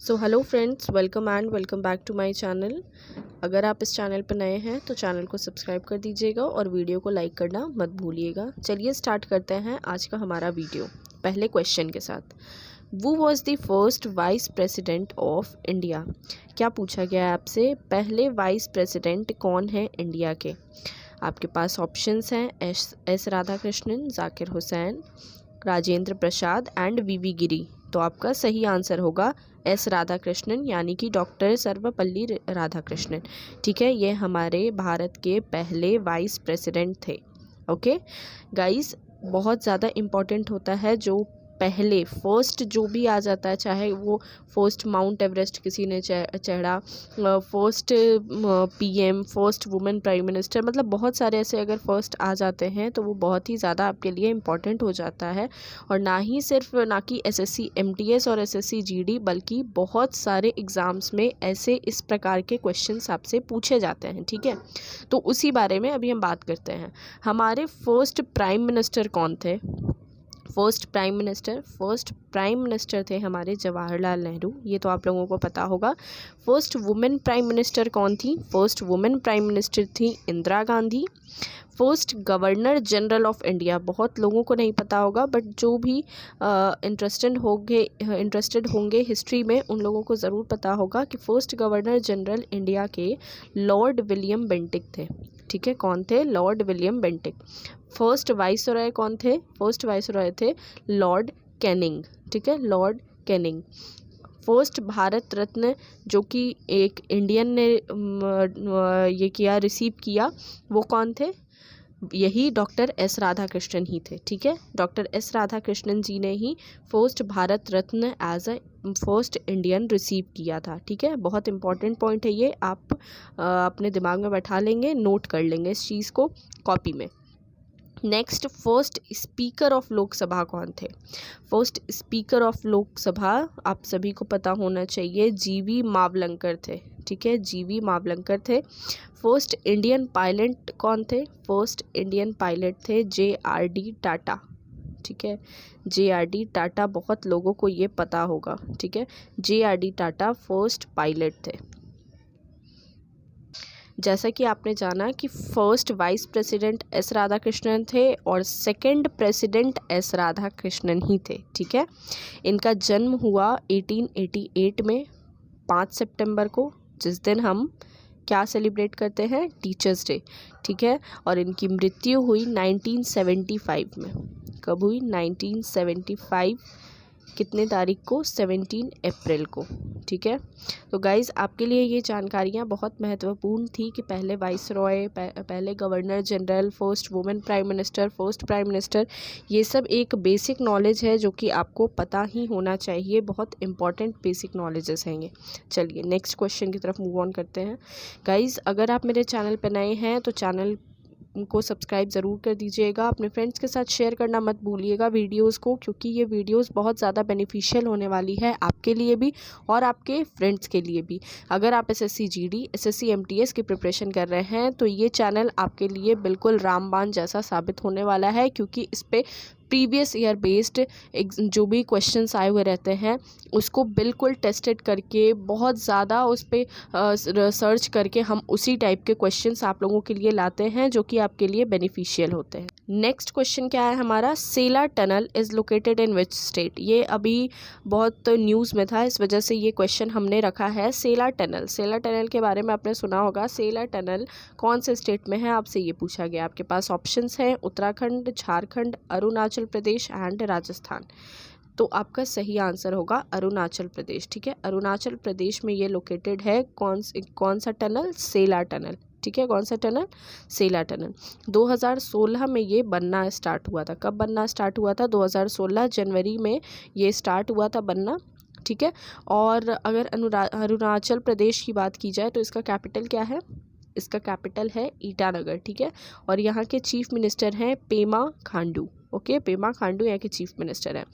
So hello friends, welcome and welcome back to my channel. अगर आप इस channel पर नए हैं तो चैनल को सब्सक्राइब कर दीजिएगा और वीडियो को लाइक करना मत भूलिएगा। चलिए स्टार्ट करते हैं आज का हमारा वीडियो पहले क्वेश्चन के साथ। वो was the first vice president of India. क्या पूछा गया है आपसे? पहले वाइस प्रेसिडेंट कौन है इंडिया के? आपके पास ऑप्शंस हैं S Radhakrishnan, Zakir Hussain, Rajendra Prasad and V V Giri. तो आपका सही आंसर होगा एस राधाकृष्णन, यानी कि डॉक्टर सर्वपल्ली राधाकृष्णन। ठीक है, ये हमारे भारत के पहले वाइस प्रेसिडेंट थे। ओके गाइस, बहुत ज़्यादा इम्पॉर्टेंट होता है जो पहले फर्स्ट जो भी आ जाता है, चाहे वो फर्स्ट माउंट एवरेस्ट किसी ने चढ़ा, first PM, first women prime minister, मतलब बहुत सारे ऐसे अगर फर्स्ट आ जाते हैं तो वो बहुत ही ज़्यादा आपके लिए इम्पॉर्टेंट हो जाता है। और ना कि एसएससी एमटीएस और एसएससी जीडी, बल्कि बहुत सारे एग्ज़ाम्स में ऐसे इस प्रकार के क्वेश्चंस आपसे पूछे जाते हैं। ठीक है, तो उसी बारे में अभी हम बात करते हैं। हमारे फर्स्ट प्राइम मिनिस्टर कौन थे? फर्स्ट प्राइम मिनिस्टर थे हमारे जवाहरलाल नेहरू, ये तो आप लोगों को पता होगा। फर्स्ट वुमेन प्राइम मिनिस्टर कौन थी? फर्स्ट वुमेन प्राइम मिनिस्टर थी Indira Gandhi. First governor general of India, बहुत लोगों को नहीं पता होगा, बट जो भी इंटरेस्टेड होंगे हिस्ट्री में, उन लोगों को ज़रूर पता होगा कि फर्स्ट गवर्नर जनरल इंडिया के लॉर्ड विलियम बेंटिक थे। ठीक है, कौन थे? Lord William Bentinck. First viceroy कौन थे? फर्स्ट वाइसरॉय थे लॉर्ड कैनिंग। ठीक है, लॉर्ड कैनिंग। फर्स्ट भारत रत्न जो कि एक इंडियन ने रिसीव किया, वो कौन थे? यही डॉक्टर एस राधाकृष्णन ही थे। ठीक है, डॉक्टर एस राधाकृष्णन जी ने ही first Bharat Ratna as a first Indian receive किया था। ठीक है, बहुत इंपॉर्टेंट पॉइंट है ये, आप अपने दिमाग में बैठा लेंगे, नोट कर लेंगे इस चीज़ को कॉपी में। Next, first speaker of Lok Sabha कौन थे? फर्स्ट स्पीकर ऑफ लोकसभा आप सभी को पता होना चाहिए, जीवी मावलंकर थे। ठीक है, जीवी मावलंकर थे। फर्स्ट इंडियन पायलट कौन थे? फर्स्ट इंडियन पायलट थे JRD टाटा। ठीक है, JRD टाटा, बहुत लोगों को ये पता होगा। ठीक है, JRD टाटा फर्स्ट पायलट थे। जैसा कि आपने जाना कि first vice president S Radhakrishnan थे और सेकंड प्रेसिडेंट एस राधाकृष्णन ही थे। ठीक है, इनका जन्म हुआ 1888 में 5 सितंबर को, जिस दिन हम क्या सेलिब्रेट करते हैं? Teachers day. ठीक है, और इनकी मृत्यु हुई 1975 में। कब हुई? 1975। कितने तारीख को? 17 अप्रैल को। ठीक है, तो गाइज़ आपके लिए ये जानकारियाँ बहुत महत्वपूर्ण थी कि पहले वाइसरॉय, पहले governor general, first women prime minister, first prime minister, ये सब एक बेसिक नॉलेज है जो कि आपको पता ही होना चाहिए। बहुत इंपॉर्टेंट बेसिक नॉलेजेस हैं ये। चलिए नेक्स्ट क्वेश्चन की तरफ मूव ऑन करते हैं। गाइज़, अगर आप मेरे चैनल पर नए हैं तो चैनल को सब्सक्राइब ज़रूर कर दीजिएगा। अपने फ्रेंड्स के साथ शेयर करना मत भूलिएगा वीडियोस को, क्योंकि ये वीडियोस बहुत ज़्यादा बेनिफिशियल होने वाली है आपके लिए भी और आपके फ्रेंड्स के लिए भी। अगर आप एसएससी जीडी, एसएससी एमटीएस की प्रिपरेशन कर रहे हैं तो ये चैनल आपके लिए बिल्कुल रामबाण जैसा साबित होने वाला है, क्योंकि इस पर प्रीवियस ईयर बेस्ड जो भी क्वेश्चंस आए हुए रहते हैं उसको बिल्कुल टेस्टेड करके, बहुत ज़्यादा उस पर सर्च करके हम उसी टाइप के क्वेश्चंस आप लोगों के लिए लाते हैं जो कि आपके लिए बेनिफिशियल होते हैं। नेक्स्ट क्वेश्चन क्या है हमारा? Sela tunnel is located in which state? ये अभी बहुत न्यूज़ में था, इस वजह से ये क्वेश्चन हमने रखा है। सेला टनल के बारे में आपने सुना होगा। सेला टनल कौन से स्टेट में है, आपसे ये पूछा गया। आपके पास ऑप्शंस हैं उत्तराखंड, झारखंड, अरुणाचल प्रदेश एंड राजस्थान। तो आपका सही आंसर होगा अरुणाचल प्रदेश। ठीक है, अरुणाचल प्रदेश में ये लोकेटेड है। कौन सा टनल? सेला टनल। ठीक है, कौन सा टनल? सेला टनल। 2016 में ये बनना स्टार्ट हुआ था। कब बनना स्टार्ट हुआ था? 2016 जनवरी में ये स्टार्ट हुआ था बनना। ठीक है, और अगर अरुणाचल प्रदेश की बात की जाए तो इसका कैपिटल क्या है? इसका कैपिटल है ईटानगर। ठीक है, और यहाँ के चीफ मिनिस्टर हैं पेमा खांडू। ओके, पेमा खांडू यहाँ के चीफ मिनिस्टर हैं।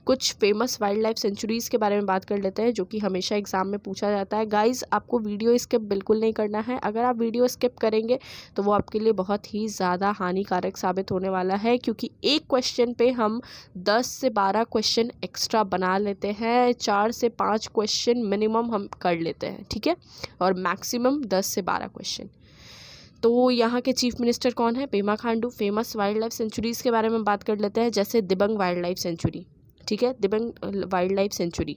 कुछ फेमस वाइल्ड लाइफ सेंचुरीज़ के बारे में बात कर लेते हैं जो कि हमेशा एग्जाम में पूछा जाता है। गाइस, आपको वीडियो स्किप बिल्कुल नहीं करना है। अगर आप वीडियो स्किप करेंगे तो वो आपके लिए बहुत ही ज़्यादा हानिकारक साबित होने वाला है, क्योंकि एक क्वेश्चन पे हम 10 से 12 क्वेश्चन एक्स्ट्रा बना लेते हैं, 4 से 5 क्वेश्चन मिनिमम हम कर लेते हैं, ठीक है, और मैक्सिमम 10 से 12 क्वेश्चन। तो यहाँ के चीफ मिनिस्टर कौन है? Pema Khandu. Famous wild life centuries के बारे में बात कर लेते हैं, जैसे दिबंग वाइल्ड लाइफ सेंचुरी, ठीक है, दिबंग वाइल्ड लाइफ सेंचुरी,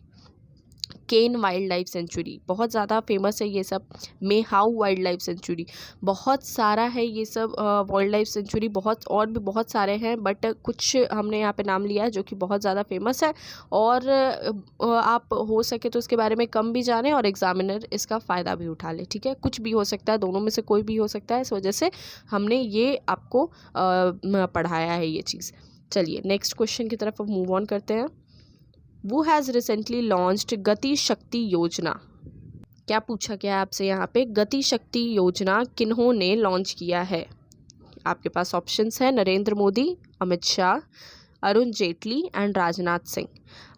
केन वाइल्ड लाइफ सेंचुरी, बहुत ज़्यादा फेमस है ये सब। मेहाऊ वाइल्ड लाइफ सेंचुरी, बहुत सारा है ये सब वाइल्ड लाइफ सेंचुरी, बहुत और भी बहुत सारे हैं, बट कुछ हमने यहाँ पे नाम लिया है जो कि बहुत ज़्यादा फेमस है। और आप हो सके तो इसके बारे में कम भी जाने और एग्जामिनर इसका फ़ायदा भी उठा ले, ठीक है, कुछ भी हो सकता है, दोनों में से कोई भी हो सकता है, इस वजह से हमने ये आपको पढ़ाया है ये चीज़। चलिए नेक्स्ट क्वेश्चन की तरफ मूव ऑन करते हैं। Who has recently launched गति शक्ति योजना? क्या पूछा गया आपसे यहाँ पे? गति शक्ति योजना किन्होंने लॉन्च किया है? आपके पास ऑप्शंस है नरेंद्र मोदी, अमित शाह, अरुण जेटली एंड राजनाथ सिंह।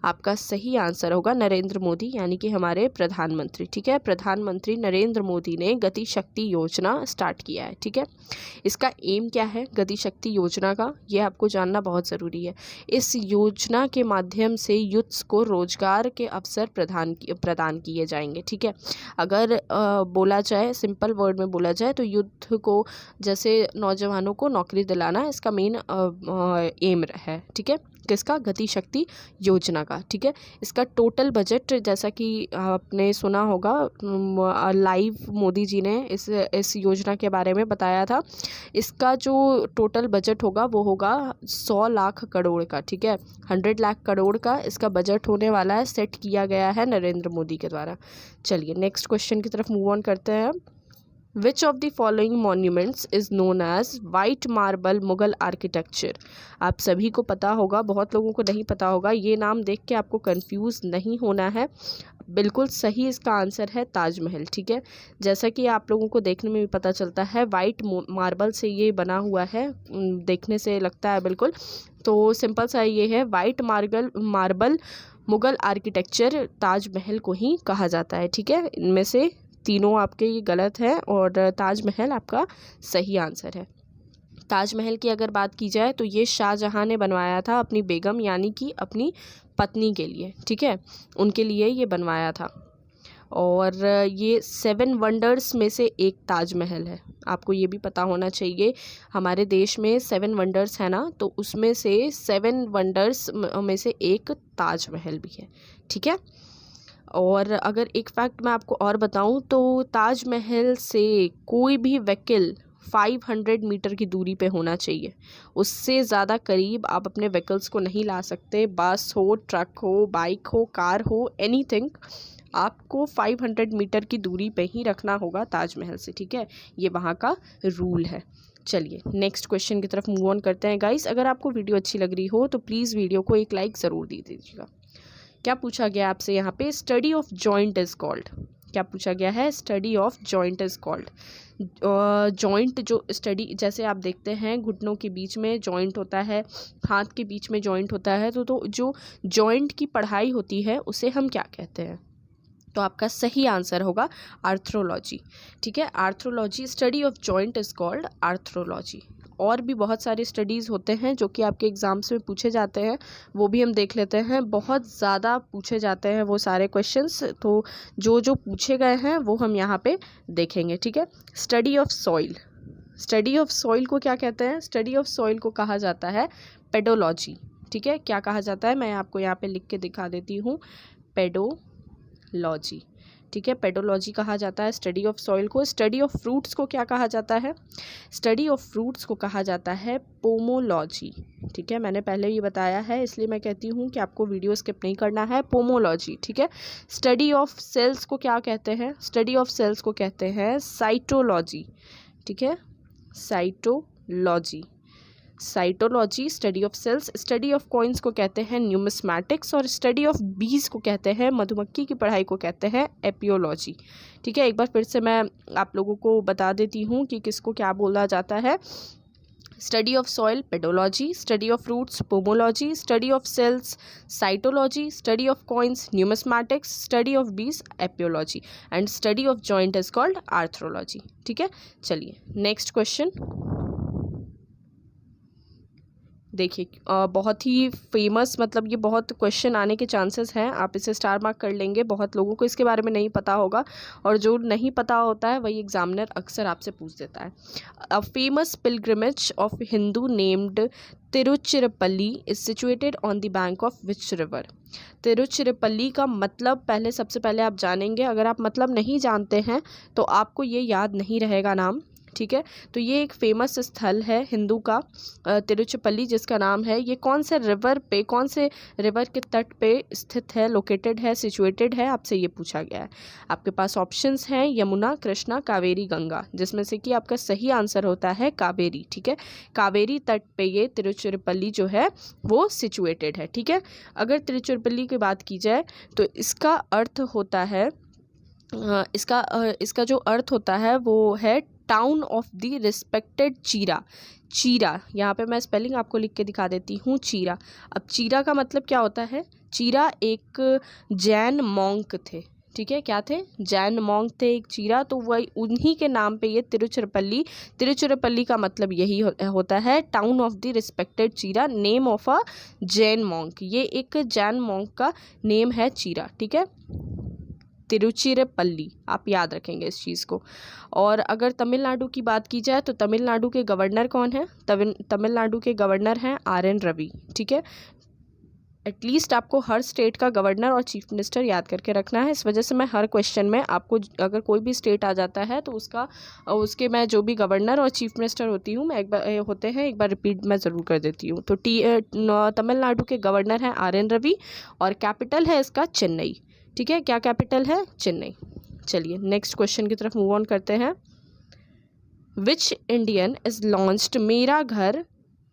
आपका सही आंसर होगा नरेंद्र मोदी, यानी कि हमारे प्रधानमंत्री, ठीक है, प्रधानमंत्री नरेंद्र मोदी ने गति शक्ति योजना स्टार्ट किया है, ठीक है। इसका एम क्या है गति शक्ति योजना का, ये आपको जानना बहुत ज़रूरी है। इस योजना के माध्यम से यूथ्स को रोजगार के अवसर प्रदान किए जाएंगे, ठीक है। अगर बोला जाए, सिंपल वर्ड में बोला जाए तो यूथ को, जैसे नौजवानों को नौकरी दिलाना इसका मेन एम है, ठीक है, किसका? गति शक्ति योजना का, ठीक है। इसका टोटल बजट, जैसा कि आपने सुना होगा, लाइव मोदी जी ने इस योजना के बारे में बताया था। इसका जो टोटल बजट होगा वो होगा 100 लाख करोड़ का, ठीक है, 100 लाख करोड़ का इसका बजट होने वाला है, सेट किया गया है नरेंद्र मोदी के द्वारा। चलिए नेक्स्ट क्वेश्चन की तरफ मूव ऑन करते हैं। Which of the following monuments is known as white marble Mughal architecture? आप सभी को पता होगा, बहुत लोगों को नहीं पता होगा। ये नाम देख के आपको कंफ्यूज नहीं होना है, बिल्कुल सही इसका आंसर है ताजमहल, ठीक है। जैसा कि आप लोगों को देखने में भी पता चलता है, वाइट मार्बल से ये बना हुआ है, देखने से लगता है बिल्कुल। तो सिंपल सा ये है, white marble Mughal architecture Taj Mahal को ही कहा जाता है, ठीक है। इनमें से तीनों आपके ये गलत है और ताजमहल आपका सही आंसर है। ताजमहल की अगर बात की जाए तो ये शाहजहां ने बनवाया था अपनी बेगम, यानी कि अपनी पत्नी के लिए, ठीक है, उनके लिए ये बनवाया था। और ये 7 वंडर्स में से एक ताजमहल है, आपको ये भी पता होना चाहिए। हमारे देश में 7 वंडर्स है ना, तो उसमें से 7 वंडर्स में से एक ताजमहल भी है, ठीक है। और अगर एक फैक्ट मैं आपको और बताऊं तो ताजमहल से कोई भी व्हीकल 500 मीटर की दूरी पे होना चाहिए, उससे ज़्यादा करीब आप अपने व्हीकल्स को नहीं ला सकते। बस हो, ट्रक हो, बाइक हो, कार हो, एनीथिंग, आपको 500 मीटर की दूरी पे ही रखना होगा ताजमहल से, ठीक है, ये वहाँ का रूल है। चलिए नेक्स्ट क्वेश्चन की तरफ मूव ऑन करते हैं। गाइस, अगर आपको वीडियो अच्छी लग रही हो तो प्लीज़ वीडियो को एक लाइक ज़रूर दे दीजिएगा। क्या पूछा गया आपसे यहाँ पे? Study of joint is called. क्या पूछा गया है? Study of joint is called. Joint जो स्टडी, जैसे आप देखते हैं घुटनों के बीच में जॉइंट होता है, हाथ के बीच में जॉइंट होता है, तो जो जॉइंट की पढ़ाई होती है उसे हम क्या कहते हैं? तो आपका सही आंसर होगा आर्थ्रोलॉजी, ठीक है। Arthrology, study of joint is called arthrology. और भी बहुत सारे स्टडीज़ होते हैं जो कि आपके एग्ज़ाम्स में पूछे जाते हैं, वो भी हम देख लेते हैं। बहुत ज़्यादा पूछे जाते हैं वो सारे क्वेश्चंस, तो जो पूछे गए हैं वो हम यहाँ पे देखेंगे, ठीक है। Study of soil, study of soil को क्या कहते हैं? स्टडी ऑफ सॉइल को कहा जाता है पेडोलॉजी, ठीक है। क्या कहा जाता है? मैं आपको यहाँ पे लिख के दिखा देती हूँ, पेडोलॉजी, ठीक है, पेडोलॉजी कहा जाता है स्टडी ऑफ सॉइल को। स्टडी ऑफ फ्रूट्स को क्या कहा जाता है? स्टडी ऑफ फ्रूट्स को कहा जाता है पोमोलॉजी, ठीक है। मैंने पहले ही बताया है, इसलिए मैं कहती हूँ कि आपको वीडियो स्किप नहीं करना है। पोमोलॉजी, ठीक है। स्टडी ऑफ सेल्स को क्या कहते हैं? स्टडी ऑफ सेल्स को कहते हैं साइटोलॉजी, ठीक है, cytology, cytology, study of cells. Study of coins को कहते हैं न्यूमिस्मैटिक्स, और स्टडी ऑफ बीज को कहते हैं, मधुमक्खी की पढ़ाई को कहते हैं एपियोलॉजी, ठीक है। एक बार फिर से मैं आप लोगों को बता देती हूँ कि किसको क्या बोला जाता है। Study of soil pedology, study of roots pomology, study of cells cytology, study of coins numismatics, study of beej apiology and study of joint is called arthrology. ठीक है, चलिए नेक्स्ट क्वेश्चन देखिए, बहुत ही फेमस, मतलब ये बहुत क्वेश्चन आने के चांसेस हैं, आप इसे स्टार मार्क कर लेंगे। बहुत लोगों को इसके बारे में नहीं पता होगा और जो नहीं पता होता है वही एग्जामिनर अक्सर आपसे पूछ देता है। A famous pilgrimage of Hindu named Tiruchirappalli is situated on the bank of which river. Tiruchirappalli का मतलब पहले सबसे पहले आप जानेंगे। अगर आप मतलब नहीं जानते हैं तो आपको ये याद नहीं रहेगा नाम। ठीक है, तो ये एक फेमस स्थल है हिंदू का तिरुचिरापल्ली, जिसका नाम है। ये कौन से रिवर पे, कौन से रिवर के तट पे स्थित है, लोकेटेड है, सिचुएटेड है, आपसे ये पूछा गया है। आपके पास ऑप्शंस हैं यमुना, कृष्णा, कावेरी, गंगा, जिसमें से कि आपका सही आंसर होता है कावेरी। ठीक है, कावेरी तट पे ये तिरुचिरापल्ली जो है वो सिचुएटेड है। ठीक है, अगर तिरुचिरापल्ली की बात की जाए तो इसका अर्थ होता है, इसका जो अर्थ होता है वो है टाउन ऑफ द रिस्पेक्टेड चीरा। चीरा, यहाँ पे मैं स्पेलिंग आपको लिख के दिखा देती हूँ, चीरा। अब चीरा का मतलब क्या होता है? चीरा एक जैन मॉन्क थे। ठीक है, क्या थे? जैन मॉन्क थे एक चीरा, तो वही उन्हीं के नाम पे ये तिरुचिरापल्ली। तिरुचिरापल्ली का मतलब यही होता है टाउन ऑफ द रिस्पेक्टेड चीरा, name of a Jain monk. ये एक जैन मॉन्क का नेम है चीरा। ठीक है, तिरुचिरापल्ली, आप याद रखेंगे इस चीज़ को। और अगर तमिलनाडु की बात की जाए तो तमिलनाडु के गवर्नर कौन है? तमिलनाडु के गवर्नर हैं RN रवि। ठीक है, एटलीस्ट आपको हर स्टेट का गवर्नर और चीफ मिनिस्टर याद करके रखना है। इस वजह से मैं हर क्वेश्चन में आपको, अगर कोई भी स्टेट आ जाता है तो उसके मैं जो भी गवर्नर और चीफ मिनिस्टर होती हूँ, मैं एक बार रिपीट मैं ज़रूर कर देती हूँ। तो तमिलनाडु के गवर्नर हैं RN रवि और कैपिटल है इसका चेन्नई। ठीक है, क्या कैपिटल है? चेन्नई। चलिए नेक्स्ट क्वेश्चन की तरफ मूव ऑन करते हैं। विच इंडियन इज लॉन्च्ड मेरा घर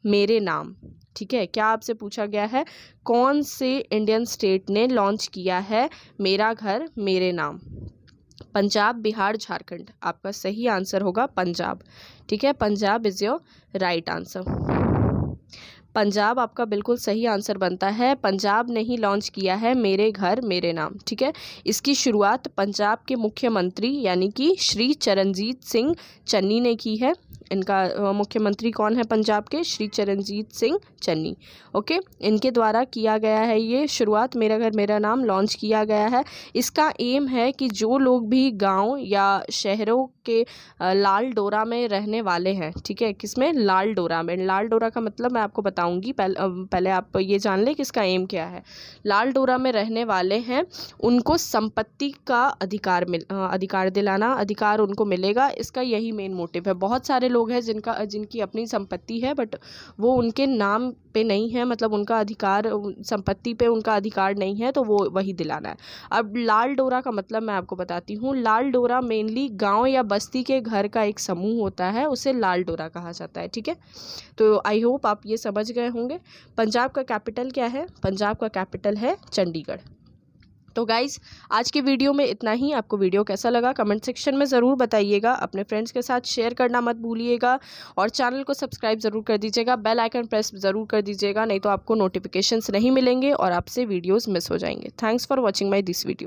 मेरे नाम। ठीक है, क्या आपसे पूछा गया है? कौन से इंडियन स्टेट ने लॉन्च किया है मेरा घर मेरे नाम? पंजाब, बिहार, झारखंड। आपका सही आंसर होगा पंजाब। ठीक है, Punjab is your right answer. Punjab आपका बिल्कुल सही आंसर बनता है। पंजाब ने ही लॉन्च किया है मेरे घर मेरे नाम। ठीक है, इसकी शुरुआत पंजाब के मुख्यमंत्री यानी कि श्री चरणजीत सिंह चन्नी ने की है। इनका मुख्यमंत्री कौन है पंजाब के? श्री चरणजीत सिंह चन्नी। ओके, इनके द्वारा किया गया है ये शुरुआत, मेरा घर मेरा नाम लॉन्च किया गया है। इसका एम है कि जो लोग भी गांव या शहरों के लाल डोरा में रहने वाले हैं, ठीक है, किसमें? लाल डोरा में। लाल डोरा का मतलब मैं आपको बताऊंगी, पहले आप ये जान लें कि इसका एम क्या है। लाल डोरा में रहने वाले हैं उनको संपत्ति का अधिकार दिलाना, अधिकार उनको मिलेगा। इसका यही मेन मोटिव है। बहुत सारे लोग हैं जिनकी अपनी संपत्ति है बट वो उनके नाम पे नहीं है, मतलब उनका अधिकार, संपत्ति पे उनका अधिकार नहीं है, तो वो वही दिलाना है। अब लाल डोरा का मतलब मैं आपको बताती हूँ। लाल डोरा मेनली गांव या बस्ती के घर का एक समूह होता है, उसे लाल डोरा कहा जाता है। ठीक है, तो आई होप आप ये समझ गए होंगे। पंजाब का कैपिटल क्या है? पंजाब का कैपिटल है चंडीगढ़। तो गाइज़, आज की वीडियो में इतना ही। आपको वीडियो कैसा लगा कमेंट सेक्शन में ज़रूर बताइएगा। अपने फ्रेंड्स के साथ शेयर करना मत भूलिएगा और चैनल को सब्सक्राइब ज़रूर कर दीजिएगा। बेल आइकन प्रेस ज़रूर कर दीजिएगा, नहीं तो आपको नोटिफिकेशंस नहीं मिलेंगे और आपसे वीडियोस मिस हो जाएंगे। Thanks for watching my this video.